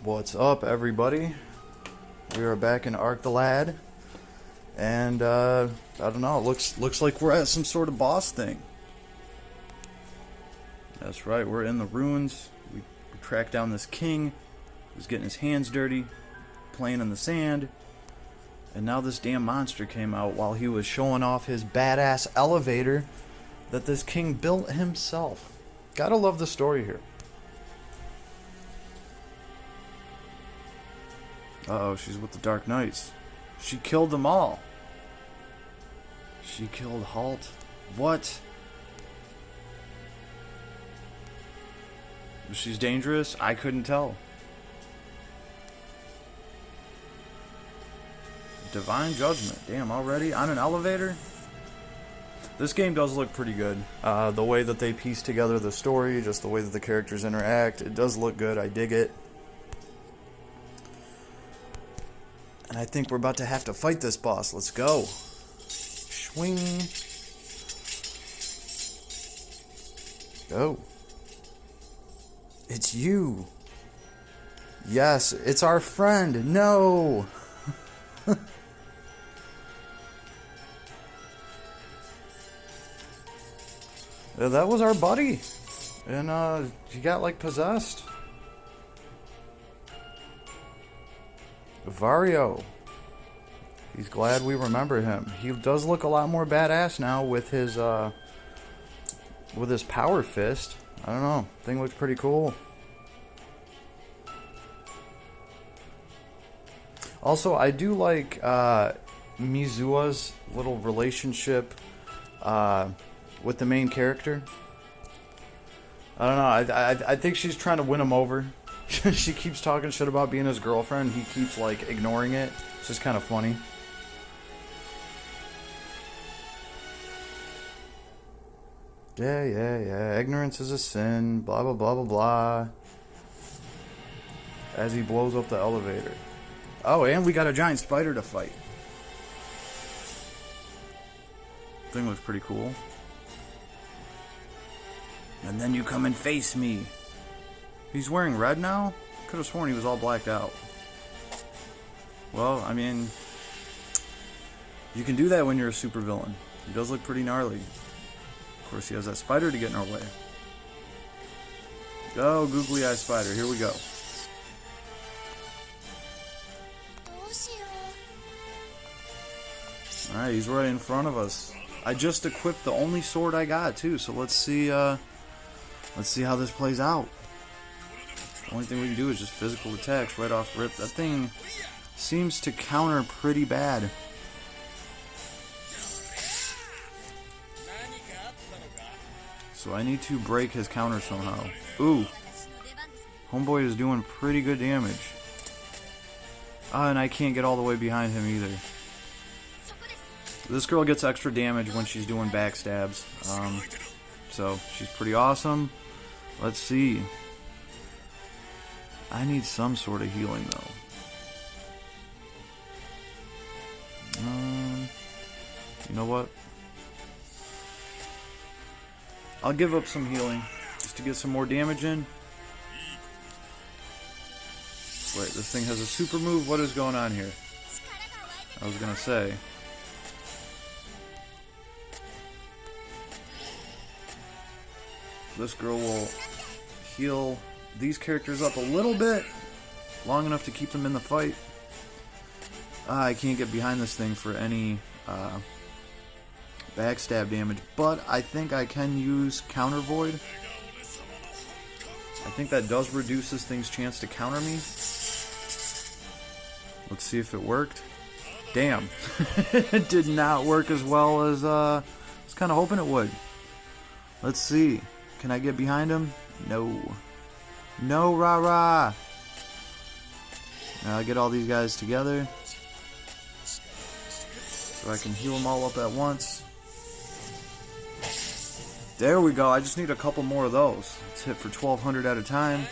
What's up, everybody? We are back in Ark the Lad, and I don't know. It looks like we're at some sort of boss thing. That's right. We're in the ruins. We tracked down this king who's getting his hands dirty, playing in the sand, and now this damn monster came out while he was showing off his badass elevator that this king built himself. Gotta love the story here. Uh-oh, she's with the Dark Knights. She killed them all. She killed Halt. What? She's dangerous? I couldn't tell. Divine Judgment. Damn, already? On an elevator? This game does look pretty good. The way that they piece together the story, just the way that the characters interact, it does look good. I dig it. And I think we're about to have to fight this boss. Let's go. Swing. Go. It's you. Yes, it's our friend. No. That was our buddy. And he got like possessed. Vario. He's glad we remember him. He does look a lot more badass now with his power fist. I don't know. Thing looks pretty cool. Also, I do like Mizua's little relationship with the main character. I don't know. I think she's trying to win him over. She keeps talking shit about being his girlfriend. He keeps, like, ignoring it. It's just kind of funny. Yeah. Ignorance is a sin. Blah, blah, blah, blah, blah. As he blows up the elevator. Oh, and we got a giant spider to fight. Thing looks pretty cool. And then you come and face me. He's wearing red now? Could have sworn he was all blacked out. Well, I mean, you can do that when you're a supervillain. He does look pretty gnarly. Of course, he has that spider to get in our way. Go, googly eye spider. Here we go. Alright, he's right in front of us. I just equipped the only sword I got, too, so let's see how this plays out. The only thing we can do is just physical attacks right off rip. That thing seems to counter pretty bad. So I need to break his counter somehow. Ooh. Homeboy is doing pretty good damage. And I can't get all the way behind him either. This girl gets extra damage when she's doing backstabs. So she's pretty awesome. Let's see. I need some sort of healing, though. You know what? I'll give up some healing just to get some more damage in. Wait, this thing has a super move? What is going on here? I was gonna say. This girl will heal these characters up a little bit, long enough to keep them in the fight. I can't get behind this thing for any backstab damage, but I think I can use Counter Void. I think that does reduce this thing's chance to counter me. Let's see if it worked. Damn. It did not work as well as I was kind of hoping it would. Let's see. Can I get behind him? No. No, rah-rah! Now I'll get all these guys together so I can heal them all up at once. There we go. I just need a couple more of those. Let's hit for 1200 at a time.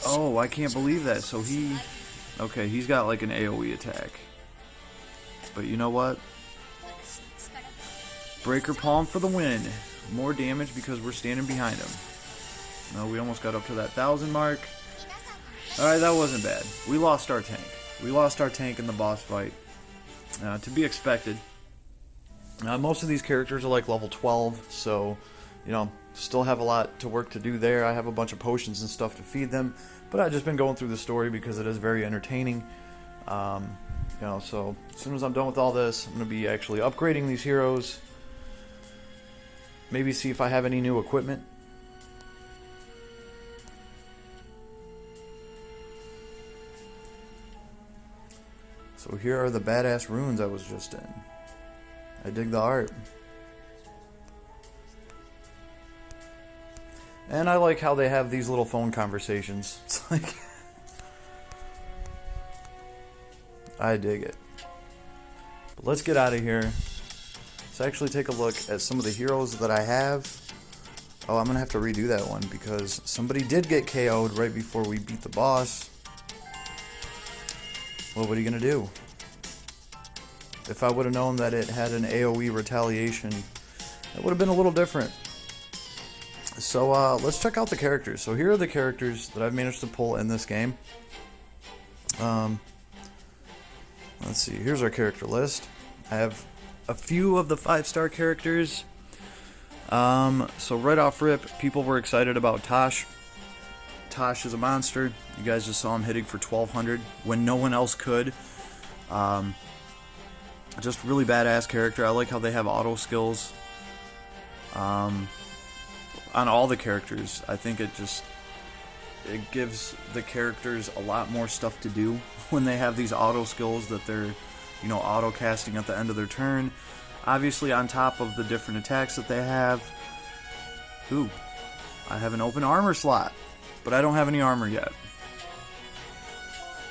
Oh, I can't believe that. So he... Okay, he's got like an AoE attack. But you know what? Breaker Palm for the win. More damage because we're standing behind him. No, we almost got up to that 1,000 mark. Alright, that wasn't bad. We lost our tank. We lost our tank in the boss fight. To be expected. Most of these characters are like level 12, so, you know, still have a lot to work to do there. I have a bunch of potions and stuff to feed them, but I've just been going through the story because it is very entertaining. You know, so as soon as I'm done with all this, I'm going to be actually upgrading these heroes. Maybe see if I have any new equipment. So here are the badass runes I was just in. I dig the art. And I like how they have these little phone conversations. It's like... I dig it. But let's get out of here. Let's actually take a look at some of the heroes that I have. Oh, I'm going to have to redo that one because somebody did get KO'd right before we beat the boss. Well, what are you going to do? If I would have known that it had an AoE retaliation, it would have been a little different. So let's check out the characters. So here are the characters that I've managed to pull in this game. Let's see, here's our character list. I have a few of the 5-star characters. So right off rip, people were excited about Tosh. Tosh is a monster. You guys just saw him hitting for 1,200 when no one else could. Just really badass character. I like how they have auto skills. On all the characters, I think it gives the characters a lot more stuff to do when they have these auto skills that they're, you know, auto casting at the end of their turn. Obviously, on top of the different attacks that they have. Ooh, I have an open armor slot, but I don't have any armor yet.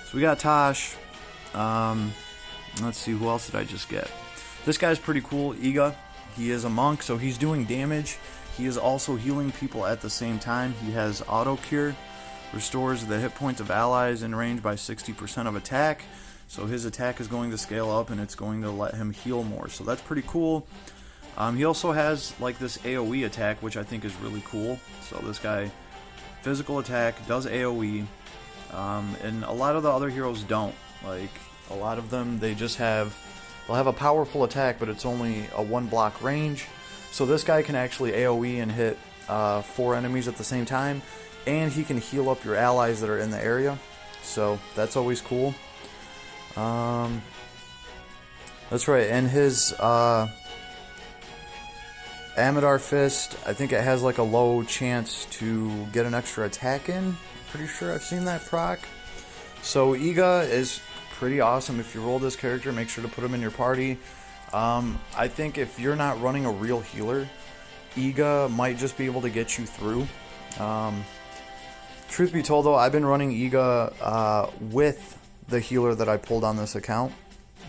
So we got Tosh. Let's see, who else did I just get? This guy's pretty cool, Iga. He is a monk, so he's doing damage. He is also healing people at the same time. He has auto cure, restores the hit points of allies in range by 60% of attack. So his attack is going to scale up and it's going to let him heal more. So that's pretty cool. He also has like this AoE attack, which I think is really cool. So this guy, physical attack, does AoE. And a lot of the other heroes don't. Like, a lot of them, they'll have a powerful attack, but it's only a 1-block range. So this guy can actually AoE and hit 4 enemies at the same time, and he can heal up your allies that are in the area. So that's always cool. That's right, and his Amadar Fist, I think it has like a low chance to get an extra attack in. Pretty sure I've seen that proc. So Iga is pretty awesome. If you roll this character, make sure to put him in your party. I think if you're not running a real healer, Iga might just be able to get you through. Truth be told though, I've been running Iga with the healer that I pulled on this account.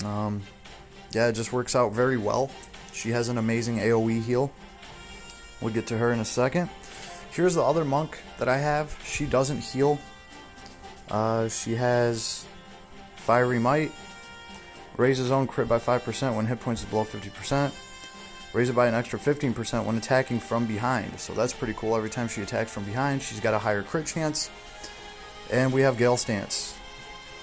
Yeah, it just works out very well. She has an amazing AoE heal. We'll get to her in a second. Here's the other monk that I have. She doesn't heal. She has Fiery Might. Raise his own crit by 5% when hit points is below 50%. Raise it by an extra 15% when attacking from behind. So that's pretty cool. Every time she attacks from behind, she's got a higher crit chance. And we have Gale Stance.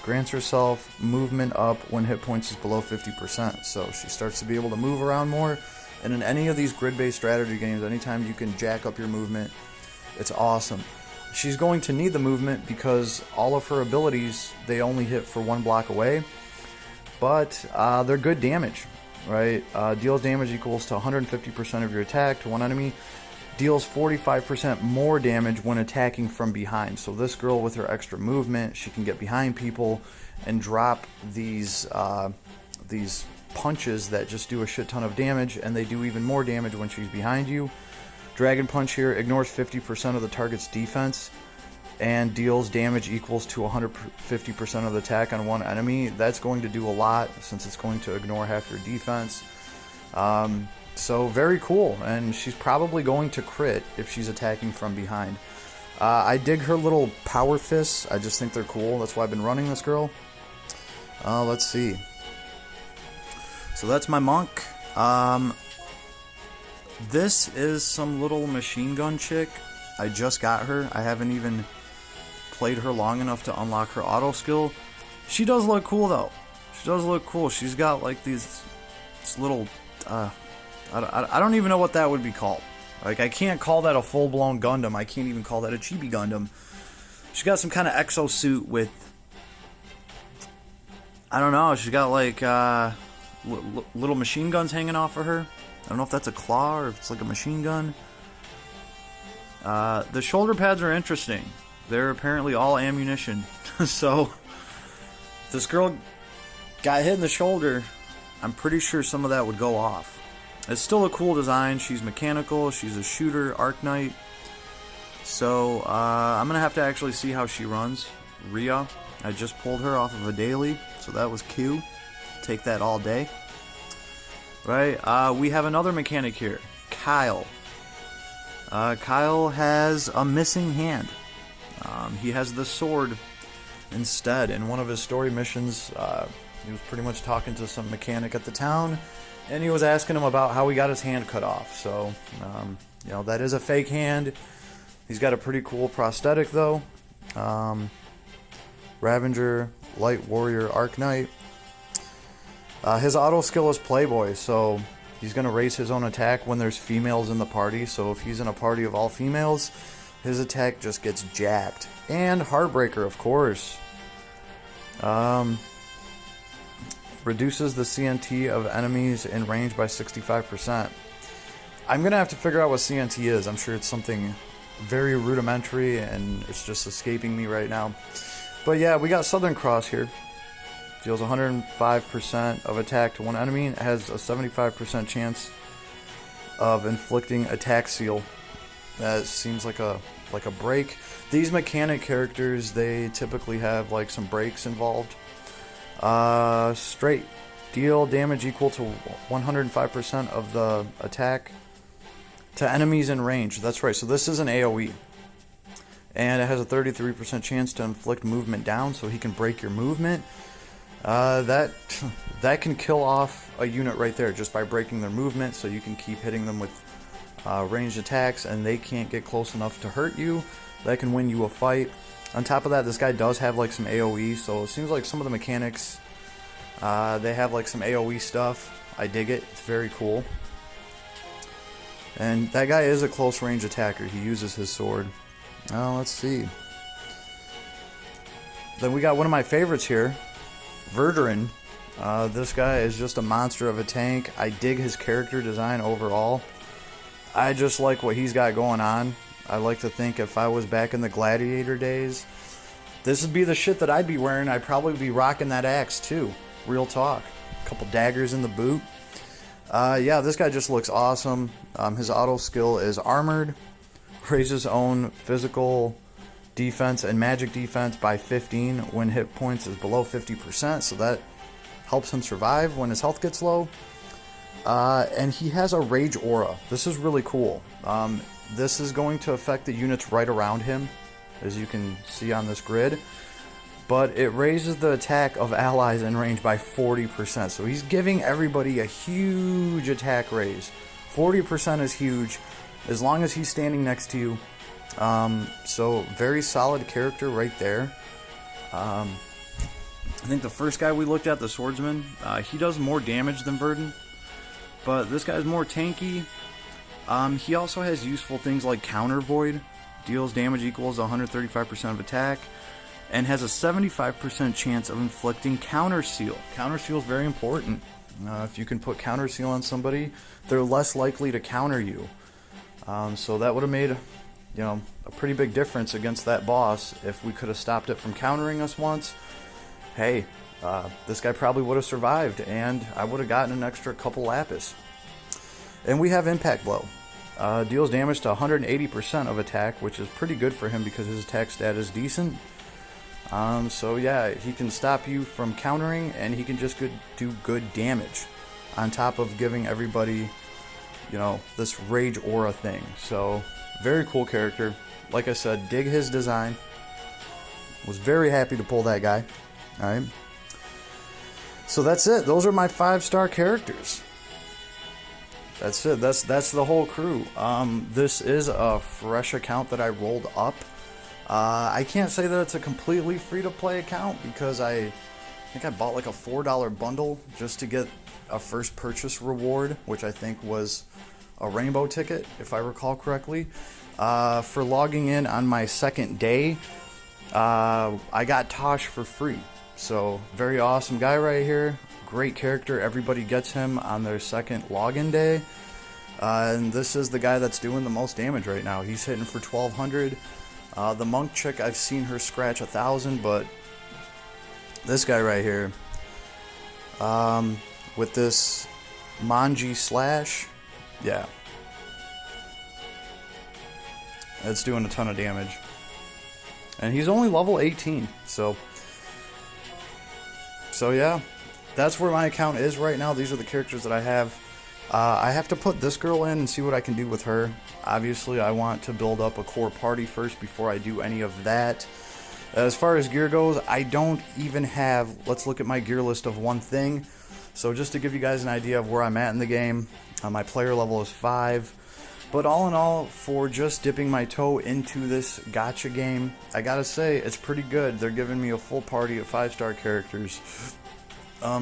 Grants herself movement up when hit points is below 50%. So she starts to be able to move around more. And in any of these grid-based strategy games, anytime you can jack up your movement, it's awesome. She's going to need the movement because all of her abilities, they only hit for 1 block away. But they're good damage, right? Deals damage equals to 150% of your attack to one enemy. Deals 45% more damage when attacking from behind. So this girl with her extra movement, she can get behind people and drop these punches that just do a shit ton of damage, and they do even more damage when she's behind you. Dragon Punch here ignores 50% of the target's defense and deals damage equals to 150% of the attack on one enemy. That's going to do a lot since it's going to ignore half your defense. So very cool, and she's probably going to crit if she's attacking from behind. I dig her little power fists. I just think they're cool. That's why I've been running this girl. Let's see. So that's my monk. This is some little machine gun chick. I just got her. I haven't even played her long enough to unlock her auto skill. She does look cool though. She does look cool. She's got like this little, I don't even know what that would be called. Like, I can't call that a full-blown Gundam. I can't even call that a chibi Gundam. She's got some kind of exosuit with, I don't know, she's got like little machine guns hanging off of her. I don't know if that's a claw or if it's like a machine gun. The shoulder pads are interesting. They're apparently all ammunition. So, this girl got hit in the shoulder. I'm pretty sure some of that would go off. It's still a cool design. She's mechanical. She's a shooter, Arknight. So, I'm going to have to actually see how she runs. Rhea, I just pulled her off of a daily, so that was Q. Take that all day. Right, we have another mechanic here, Kyle. Kyle has a missing hand. He has the sword instead. In one of his story missions, he was pretty much talking to some mechanic at the town, and he was asking him about how he got his hand cut off. So, you know, that is a fake hand. He's got a pretty cool prosthetic, though. Ravager, Light Warrior, Arknight. His auto skill is Playboy, so he's going to raise his own attack when there's females in the party. So if he's in a party of all females, his attack just gets jacked. And Heartbreaker, of course. Reduces the CNT of enemies in range by 65%. I'm going to have to figure out what CNT is. I'm sure it's something very rudimentary and it's just escaping me right now. But yeah, we got Southern Cross here. Deals 105% of attack to one enemy. It has a 75% chance of inflicting attack seal. That seems like a break. These mechanic characters, they typically have like some breaks involved. Straight. Deal damage equal to 105% of the attack to enemies in range. That's right, so this is an AoE. And it has a 33% chance to inflict movement down, so he can break your movement. That can kill off a unit right there just by breaking their movement, so you can keep hitting them with ranged attacks and they can't get close enough to hurt you. That can win you a fight. On top of that, this guy does have like some AoE, so it seems like some of the mechanics, they have like some AoE stuff. I dig it. It's very cool. And that guy is a close range attacker. He uses his sword. Let's see. Then we got one of my favorites here, Verderon. This guy is just a monster of a tank. I dig his character design overall. I just like what he's got going on. I like to think if I was back in the Gladiator days, this would be the shit that I'd be wearing. I'd probably be rocking that axe too. Real talk. A couple daggers in the boot. Yeah, this guy just looks awesome. His auto skill is Armored. Raises his own physical defense and magic defense by 15 when hit points is below 50%, so that helps him survive when his health gets low. And he has a Rage Aura. This is really cool. This is going to affect the units right around him, as you can see on this grid. But it raises the attack of allies in range by 40%. So he's giving everybody a huge attack raise. 40% is huge, as long as he's standing next to you. So very solid character right there. I think the first guy we looked at, the Swordsman, he does more damage than Verdon, but this guy's more tanky. He also has useful things like Counter Void, deals damage equals 135% of attack, and has a 75% chance of inflicting Counter Seal. Counter Seal is very important. If you can put Counter Seal on somebody, they're less likely to counter you. So that would have made, you know, a pretty big difference against that boss. If we could have stopped it from countering us once, hey, this guy probably would have survived, and I would have gotten an extra couple lapis. And we have Impact Blow. Deals damage to 180% of attack, which is pretty good for him because his attack stat is decent. So yeah, he can stop you from countering, and he can just do good damage on top of giving everybody, you know, this Rage Aura thing. So very cool character. Like I said, dig his design. Was very happy to pull that guy. Alright. So that's it. Those are my 5-star characters. That's it. That's the whole crew. This is a fresh account that I rolled up. I can't say that it's a completely free-to-play account because I think I bought like a $4 bundle just to get a first purchase reward, which I think was a rainbow ticket, if I recall correctly. For logging in on my second day, I got Tosh for free. So, very awesome guy right here. Great character. Everybody gets him on their second login day. And this is the guy that's doing the most damage right now. He's hitting for 1,200. The monk chick, I've seen her scratch 1,000, but this guy right here, with this Manji slash, yeah, it's doing a ton of damage. And he's only level 18, so yeah, that's where my account is right now. These are the characters that I have. I have to put this girl in and see what I can do with her. Obviously, I want to build up a core party first before I do any of that. As far as gear goes, I don't even have... Let's look at my gear list of one thing. So just to give you guys an idea of where I'm at in the game, my player level is 5. But all in all, for just dipping my toe into this gacha game, I gotta say, it's pretty good. They're giving me a full party of 5-star characters.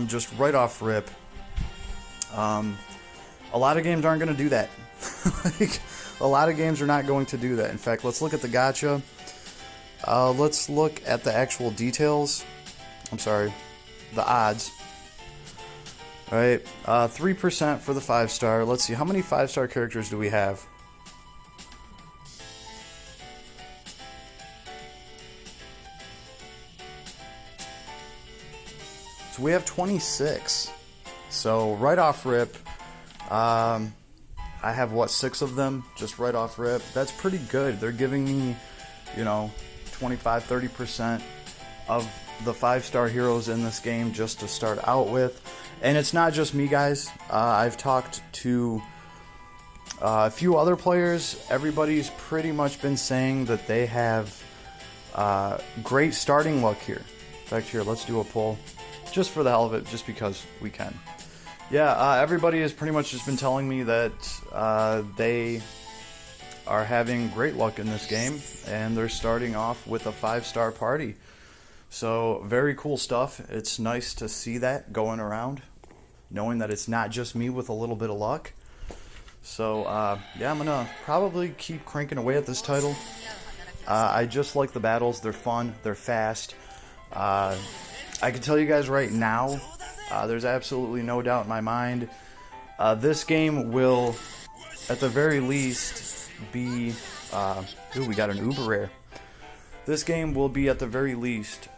Just right off rip. A lot of games aren't going to do that. Like, a lot of games are not going to do that. In fact, let's look at the gacha. Let's look at the actual details. I'm sorry, the odds. All right, 3% for the 5-star. Let's see, how many 5-star characters do we have? So we have 26. So right off rip, I have, what, 6 of them, just right off rip. That's pretty good. They're giving me, you know, 25-30% of the 5-star heroes in this game just to start out with. And it's not just me, guys. I've talked to a few other players. Everybody's pretty much been saying that they have great starting luck here. In fact, here, let's do a poll. Just for the hell of it, just because we can. Yeah, everybody has pretty much just been telling me that they are having great luck in this game, and they're starting off with a 5-star party. So, very cool stuff. It's nice to see that going around, knowing that it's not just me with a little bit of luck. So, yeah, I'm going to probably keep cranking away at this title. I just like the battles. They're fun. They're fast. I can tell you guys right now, there's absolutely no doubt in my mind, this game will, at the very least, be... ooh, we got an uber rare. This game will be, at the very least,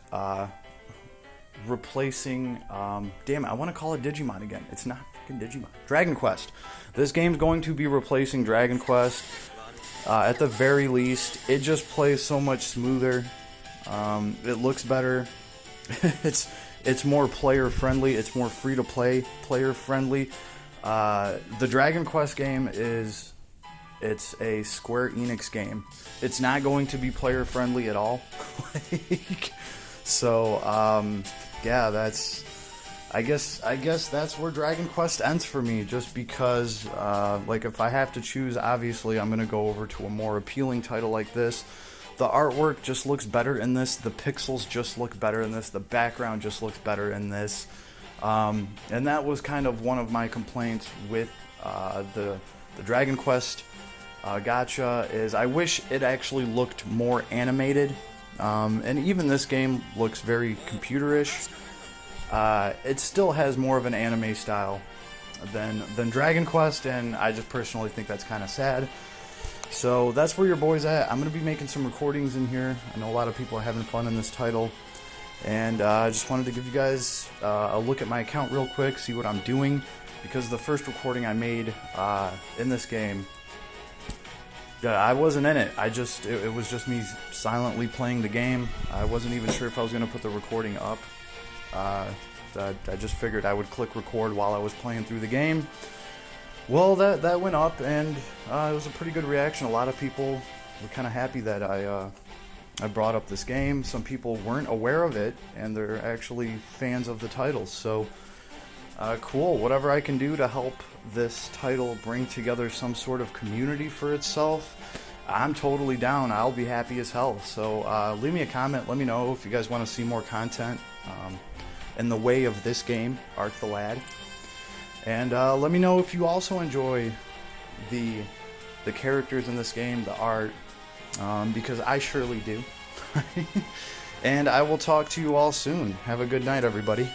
replacing... damn it, I want to call it Digimon again. It's not fucking Digimon. Dragon Quest. This game's going to be replacing Dragon Quest. At the very least, it just plays so much smoother. It looks better. It's more player friendly. It's more free to play, player friendly. The Dragon Quest game it's a Square Enix game. It's not going to be player friendly at all. So yeah, that's I guess that's where Dragon Quest ends for me. Just because like if I have to choose, obviously I'm gonna go over to a more appealing title like this. The artwork just looks better in this. The pixels just look better in this. The background just looks better in this. And that was kind of one of my complaints with the Dragon Quest gacha, is I wish it actually looked more animated. And even this game looks very computerish. It still has more of an anime style than Dragon Quest, and I just personally think that's kind of sad. So that's where your boy's at. I'm going to be making some recordings in here. I know a lot of people are having fun in this title. And I just wanted to give you guys a look at my account real quick, see what I'm doing. Because the first recording I made in this game, I wasn't in it. It was just me silently playing the game. I wasn't even sure if I was going to put the recording up. I just figured I would click record while I was playing through the game. Well, that went up, and it was a pretty good reaction. A lot of people were kind of happy that I brought up this game. Some people weren't aware of it, and they're actually fans of the titles. So Cool. Whatever I can do to help this title bring together some sort of community for itself, I'm totally down. I'll be happy as hell. So leave me a comment. Let me know if you guys want to see more content in the way of this game, Ark the Lad. And let me know if you also enjoy the characters in this game, the art, because I surely do. And I will talk to you all soon. Have a good night, everybody.